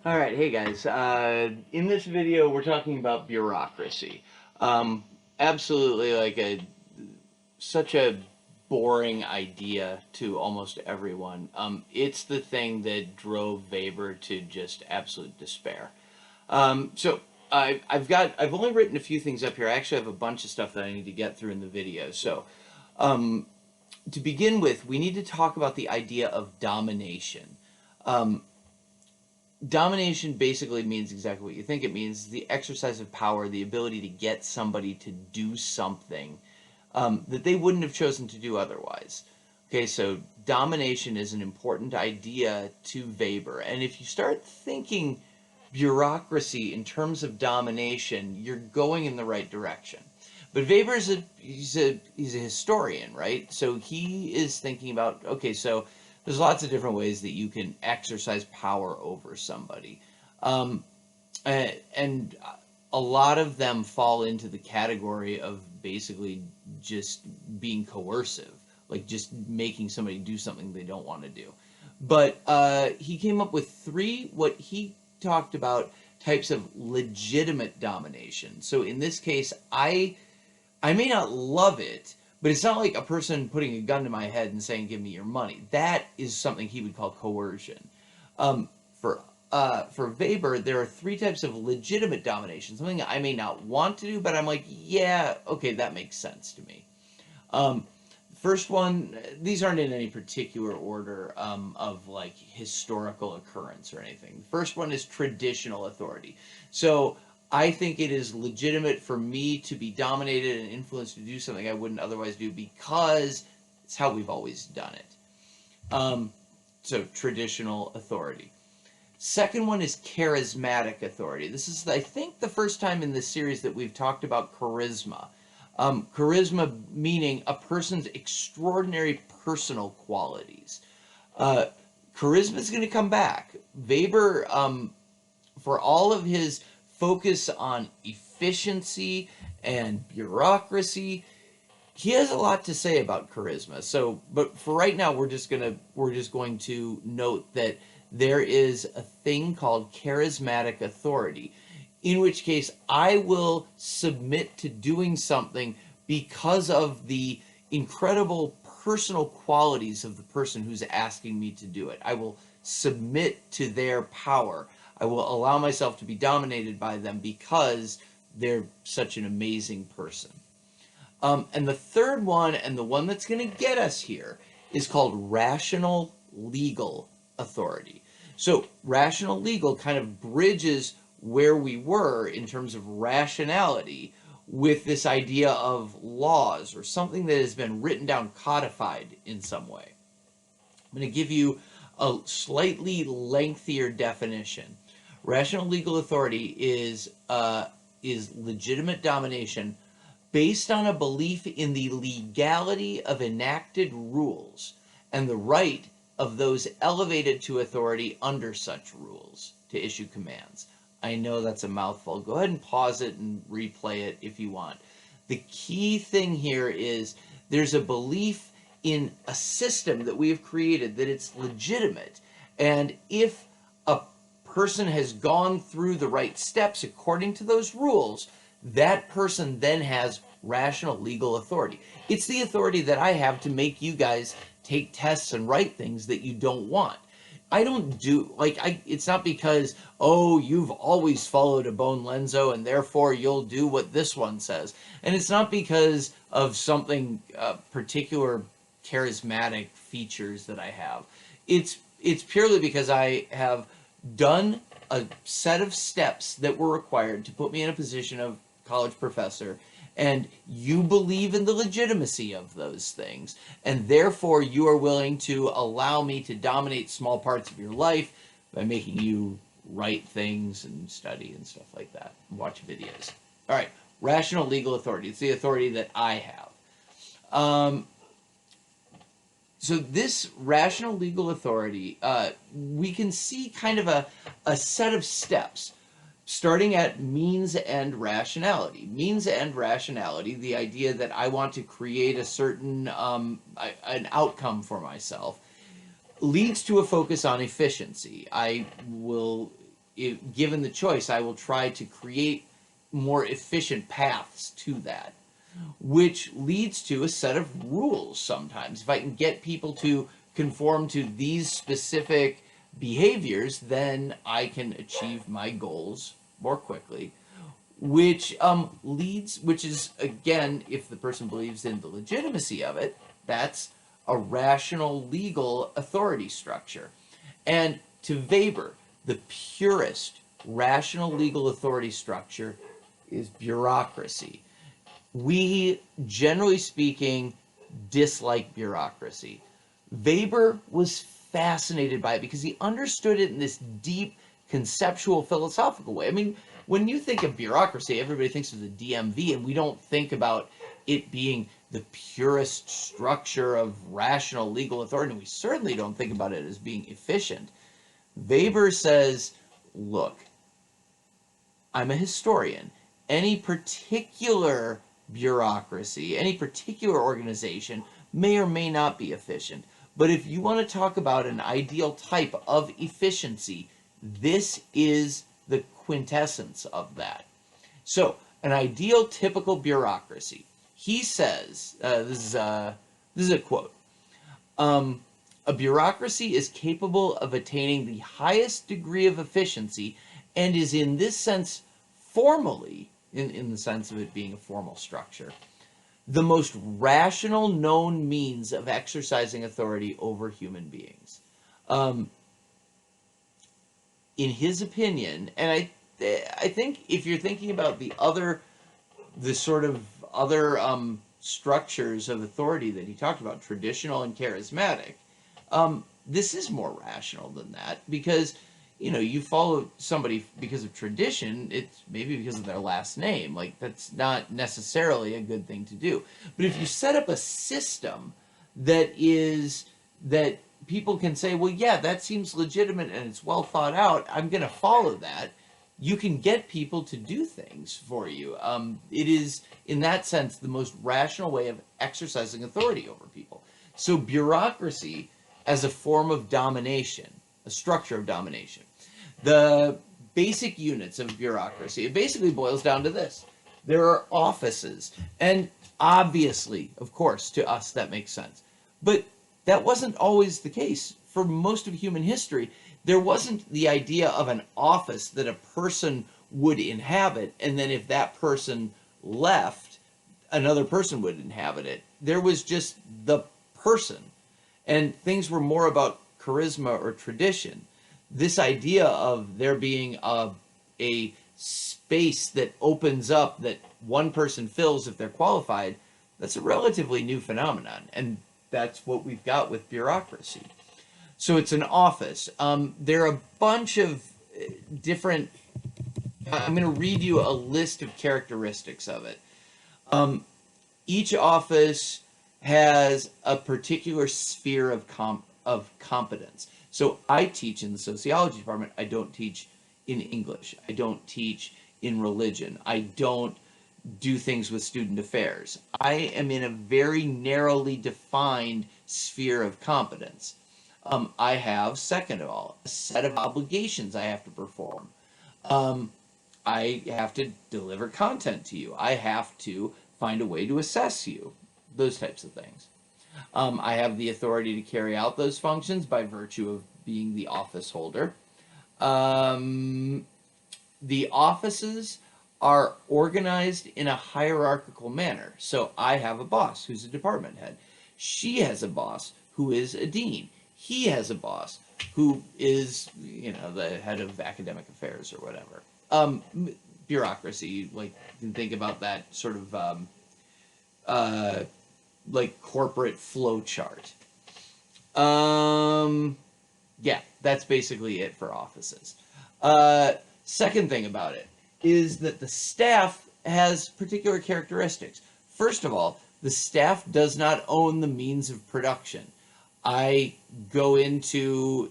All right, hey guys. In this video, we're talking about bureaucracy. Um, Absolutely, such a boring idea to almost everyone. It's the thing that drove Weber to just absolute despair. I've only written a few things up here. I actually have a bunch of stuff that I need to get through in the video. Um, to begin with, we need to talk about the idea of domination. Um, Domination basically means exactly what you think it means: the exercise of power, the ability to get somebody to do something that they wouldn't have chosen to do otherwise. Okay, so domination is an important idea to Weber. And if you start thinking bureaucracy in terms of domination, you're going in the right direction. But Weber's he's a historian, right? So he is thinking about, okay, so there's lots of different ways that you can exercise power over somebody. Um, and a lot of them fall into the category of basically just being coercive, like just making somebody do something they don't want to do. But he came up with three, what he talked about, types of legitimate domination. So in this case, I may not love it, but it's not like a person putting a gun to my head and saying, "Give me your money." That is something he would call coercion. Um, for for Weber, there are three types of legitimate domination. Something I may not want to do, but I'm like, yeah, okay, that makes sense to me. Um, First one, these aren't in any particular order of like historical occurrence or anything. The first one is traditional authority. So I think it is legitimate for me to be dominated and influenced to do something I wouldn't otherwise do because it's how we've always done it. Um, so traditional authority. Second one is charismatic authority. This is, I think, the first time in this series that we've talked about charisma. Charisma meaning a person's extraordinary personal qualities. Uh, Charisma is going to come back. Weber, for all of his focus on efficiency and bureaucracy, he has a lot to say about charisma. So, but for right now, we're just going to note that there is a thing called charismatic authority, in which case I will submit to doing something because of the incredible personal qualities of the person who's asking me to do it. I will submit to their power. I will allow myself to be dominated by them because they're such an amazing person. And the third one, and the one that's going to get us here, is called rational legal authority. So, rational legal kind of bridges where we were in terms of rationality with this idea of laws or something that has been written down, codified in some way. I'm going to give you a slightly lengthier definition. Rational legal authority is legitimate domination based on a belief in the legality of enacted rules and the right of those elevated to authority under such rules to issue commands. I know that's a mouthful. Go ahead and pause it and replay it if you want. The key thing here is there's a belief in a system that we have created that it's legitimate. And if a person has gone through the right steps according to those rules, that person then has rational legal authority. It's the authority that I have to make you guys take tests and write things that you don't want. I don't do, it's not because, oh, you've always followed a Boan-Lenzo and therefore you'll do what this one says. And it's not because of something particular charismatic features that I have. It's purely because I have done a set of steps that were required to put me in a position of college professor, and you believe in the legitimacy of those things, and therefore you are willing to allow me to dominate small parts of your life by making you write things and study and stuff like that, and watch videos. All right, rational legal authority. It's the authority that I have. So this rational legal authority, we can see kind of a set of steps starting at means and rationality. Means and rationality, the idea that I want to create a certain an outcome for myself, leads to a focus on efficiency. I will given the choice, I will try to create more efficient paths to that, which leads to a set of rules sometimes. If I can get people to conform to these specific behaviors, then I can achieve my goals more quickly, which which is, again, if the person believes in the legitimacy of it, that's a rational legal authority structure. And to Weber, the purest rational legal authority structure is bureaucracy. We, generally speaking, dislike bureaucracy. Weber was fascinated by it because he understood it in this deep, conceptual, philosophical way. I mean, when you think of bureaucracy, everybody thinks of the DMV, and we don't think about it being the purest structure of rational legal authority, and we certainly don't think about it as being efficient. Weber says, look, I'm a historian. Any particular bureaucracy, any particular organization may or may not be efficient. But if you want to talk about an ideal type of efficiency, this is the quintessence of that. So, an ideal typical bureaucracy. He says, this is a quote, a bureaucracy is capable of attaining the highest degree of efficiency and is in this sense formally, in the sense of it being a formal structure, the most rational known means of exercising authority over human beings. In his opinion, and I think if you're thinking about the sort of other structures of authority that he talked about, traditional and charismatic, this is more rational than that, because you follow somebody because of tradition. It's maybe because of their last name. Like, that's not necessarily a good thing to do. But if you set up a system that people can say, well, yeah, that seems legitimate and it's well thought out, I'm going to follow that, you can get people to do things for you. It is, in that sense, the most rational way of exercising authority over people. So bureaucracy as a form of domination, a structure of domination. The basic units of bureaucracy, it basically boils down to this. There are offices, and obviously, of course, to us that makes sense. But that wasn't always the case. For most of human history, there wasn't the idea of an office that a person would inhabit, and then if that person left, another person would inhabit it. There was just the person, and things were more about charisma or tradition. This idea of there being a space that opens up that one person fills if they're qualified, that's a relatively new phenomenon, and that's what we've got with bureaucracy. So it's an office. There are a bunch of different, I'm going to read you a list of characteristics of it. Each office has a particular sphere of competence. So I teach in the sociology department. I don't teach in English. I don't teach in religion. I don't do things with student affairs. I am in a very narrowly defined sphere of competence. I have, second of all, a set of obligations I have to perform. I have to deliver content to you. I have to find a way to assess you. Those types of things. I have the authority to carry out those functions by virtue of being the office holder. The offices are organized in a hierarchical manner. So I have a boss who's a department head. She has a boss who is a dean. He has a boss who is, the head of academic affairs or whatever. Bureaucracy, like, you can think about that sort of like corporate flow chart. Yeah, that's basically it for offices. Second thing about it is that the staff has particular characteristics. First of all, the staff does not own the means of production. I go into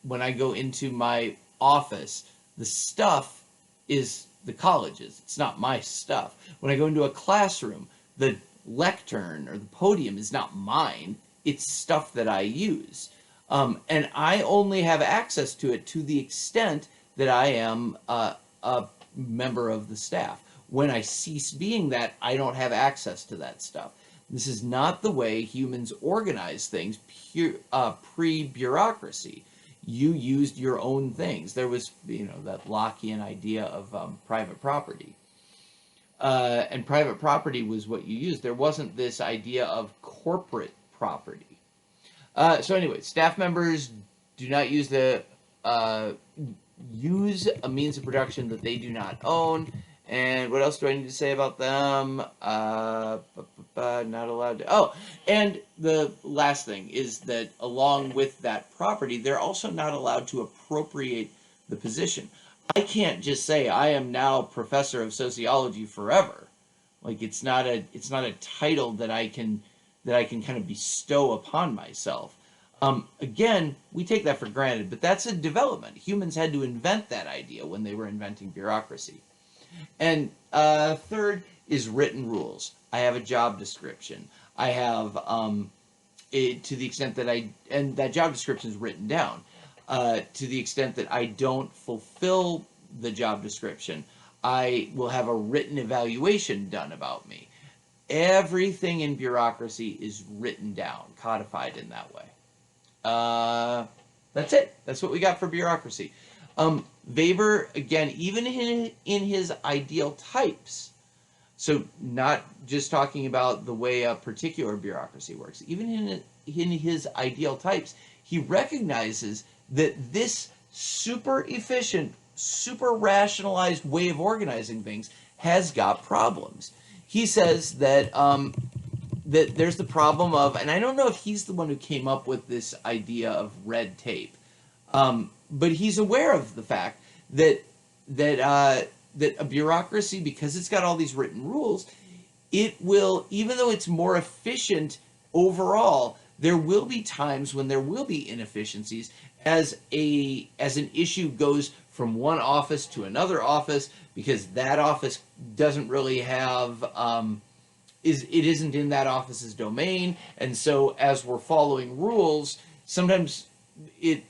when I go into my office, the stuff is the college's. It's not my stuff. When I go into a classroom, the lectern or the podium is not mine. It's stuff that I use. And I only have access to it to the extent that I am a member of the staff. When I cease being that, I don't have access to that stuff. This is not the way humans organize things pre-bureaucracy. You used your own things. There was, that Lockean idea of private property. And private property was what you used. There wasn't this idea of corporate property. So anyway, staff members do not use use a means of production that they do not own. And what else do I need to say about them? Not allowed to. Oh, and the last thing is that along with that property, they're also not allowed to appropriate the position. I can't just say I am now professor of sociology forever. Like it's not a title that I can kind of bestow upon myself. Again, we take that for granted, but that's a development. Humans had to invent that idea when they were inventing bureaucracy. And third is written rules. I have a job description. I have, to the extent that and that job description is written down. To the extent that I don't fulfill the job description, I will have a written evaluation done about me. Everything in bureaucracy is written down, codified in that way. That's it. That's what we got for bureaucracy. Weber, again, even in his ideal types, so not just talking about the way a particular bureaucracy works, even in his ideal types, he recognizes that this super efficient, super rationalized way of organizing things has got problems. He says that that there's the problem of, and I don't know if he's the one who came up with this idea of red tape, but he's aware of the fact that a bureaucracy, because it's got all these written rules, it will, even though it's more efficient overall, there will be times when there will be inefficiencies as an issue goes from one office to another office, because that office doesn't really have it isn't in that office's domain, and so as we're following rules, sometimes it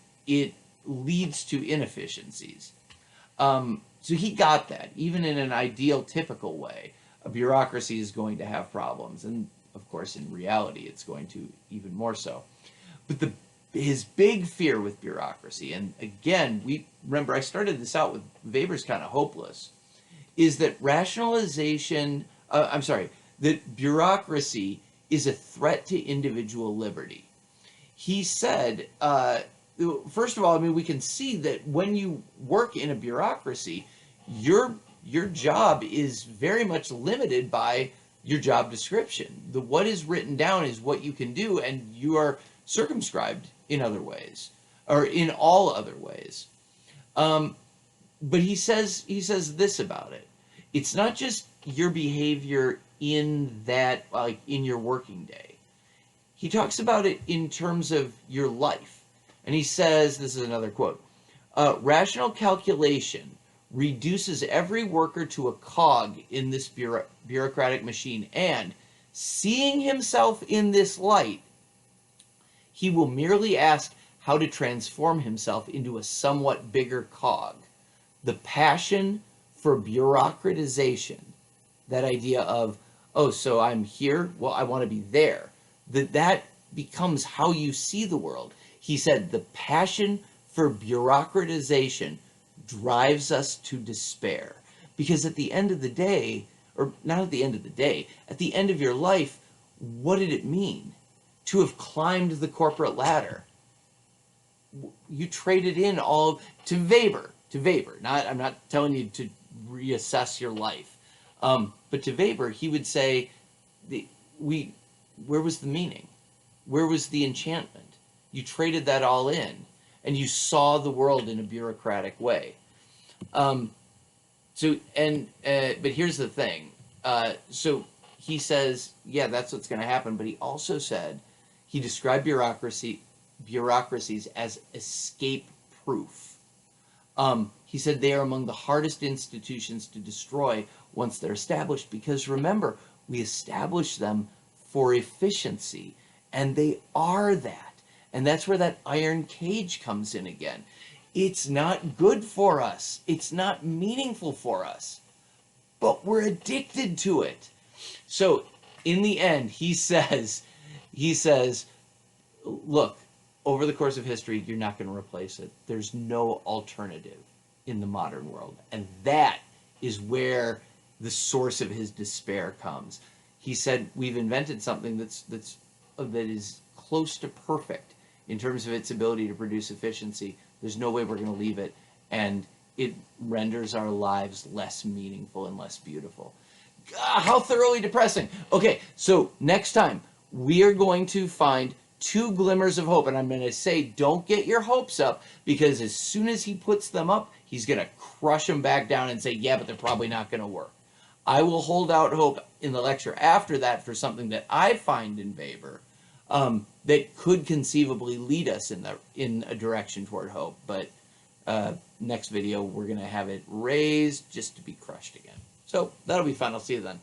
leads to inefficiencies. So he got that. Even in an ideal, typical way, a bureaucracy is going to have problems, and of course, in reality, it's going to even more so. But his big fear with bureaucracy, and again, remember I started this out with Weber's kind of hopeless, is that that bureaucracy is a threat to individual liberty. He said, first of all, I mean, we can see that when you work in a bureaucracy, your job is very much limited by your job description. What is written down is what you can do, and you are circumscribed in other ways, or in all other ways. But he says this about it. It's not just your behavior in that, like in your working day. He talks about it in terms of your life. And he says, this is another quote, rational calculation reduces every worker to a cog in this bureaucratic machine, and seeing himself in this light, he will merely ask how to transform himself into a somewhat bigger cog. The passion for bureaucratization, that idea of, oh, so I'm here, well, I want to be there, that becomes how you see the world. He said the passion for bureaucratization drives us to despair. Because at the end of the day, or not at the end of the day, at the end of your life, what did it mean to have climbed the corporate ladder? You traded in all to Weber. I'm not telling you to reassess your life. But to Weber, he would say, where was the meaning? Where was the enchantment? You traded that all in, and you saw the world in a bureaucratic way. But here's the thing. So he says, yeah, that's what's going to happen. But he also said, he described bureaucracies as escape-proof. He said they are among the hardest institutions to destroy once they're established, because remember, we establish them for efficiency, and they are that. And that's where that iron cage comes in again. It's not good for us. It's not meaningful for us. But we're addicted to it. So in the end, he says, look, over the course of history, you're not going to replace it. There's no alternative in the modern world. And that is where the source of his despair comes. He said, we've invented something that is close to perfect in terms of its ability to produce efficiency. There's no way we're going to leave it, and it renders our lives less meaningful and less beautiful. How thoroughly depressing. Okay, so next time we are going to find two glimmers of hope, and I'm going to say don't get your hopes up, because as soon as he puts them up, he's going to crush them back down and say, yeah, but they're probably not going to work. I will hold out hope in the lecture after that for something that I find in Weber that could conceivably lead us in a direction toward hope. But next video, we're going to have it raised just to be crushed again. So that'll be fun. I'll see you then.